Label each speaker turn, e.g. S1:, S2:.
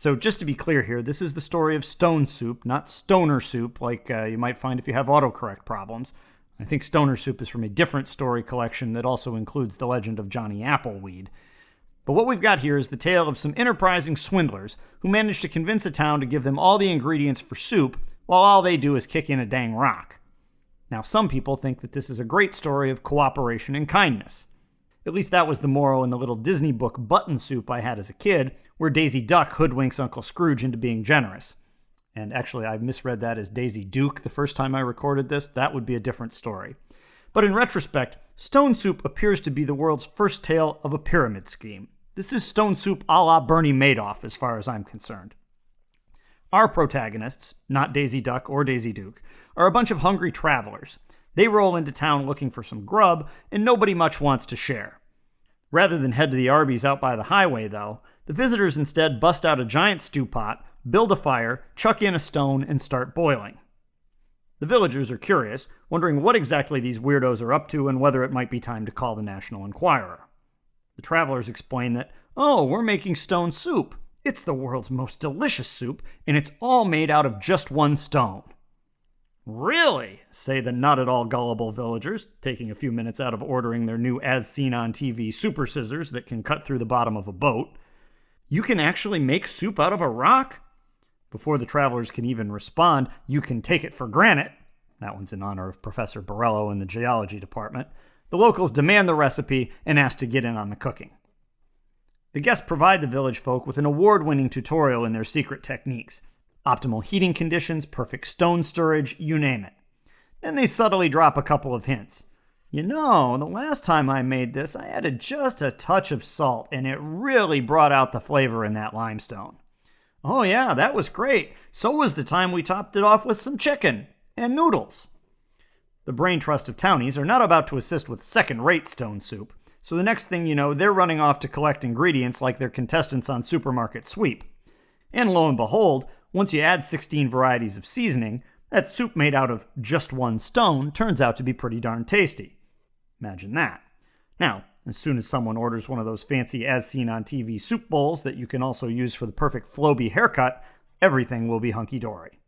S1: So just to be clear here, this is the story of stone soup, not stoner soup like you might find if you have autocorrect problems. I think stoner soup is from a different story collection that also includes the legend of Johnny Appleweed. But what we've got here is the tale of some enterprising swindlers who manage to convince a town to give them all the ingredients for soup while all they do is kick in a dang rock. Now, some people think that this is a great story of cooperation and kindness. At least that was the moral in the little Disney book Button Soup I had as a kid, where Daisy Duck hoodwinks Uncle Scrooge into being generous. And actually, I misread that as Daisy Duke the first time I recorded this. That would be a different story. But in retrospect, Stone Soup appears to be the world's first tale of a pyramid scheme. This is Stone Soup a la Bernie Madoff, as far as I'm concerned. Our protagonists, not Daisy Duck or Daisy Duke, are a bunch of hungry travelers. They roll into town looking for some grub, and nobody much wants to share. Rather than head to the Arby's out by the highway, though, the visitors instead bust out a giant stew pot, build a fire, chuck in a stone, and start boiling. The villagers are curious, wondering what exactly these weirdos are up to and whether it might be time to call the National Enquirer. The travelers explain that, "Oh, we're making stone soup. It's the world's most delicious soup, and it's all made out of just one stone." "Really?" say the not at all gullible villagers, taking a few minutes out of ordering their new as-seen-on-TV super scissors that can cut through the bottom of a boat. "You can actually make soup out of a rock?" Before the travelers can even respond, "You can take it for granted," that one's in honor of Professor Borello in the geology department, the locals demand the recipe and ask to get in on the cooking. The guests provide the village folk with an award-winning tutorial in their secret techniques. Optimal heating conditions, perfect stone storage, you name it. Then they subtly drop a couple of hints. "You know, the last time I made this, I added just a touch of salt, and it really brought out the flavor in that limestone. Oh yeah, that was great. So was the time we topped it off with some chicken and noodles." The brain trust of townies are not about to assist with second-rate stone soup, so the next thing you know, they're running off to collect ingredients like they're contestants on Supermarket Sweep. And lo and behold, once you add 16 varieties of seasoning, that soup made out of just one stone turns out to be pretty darn tasty. Imagine that. Now, as soon as someone orders one of those fancy as-seen-on-TV soup bowls that you can also use for the perfect Flowbee haircut, everything will be hunky-dory.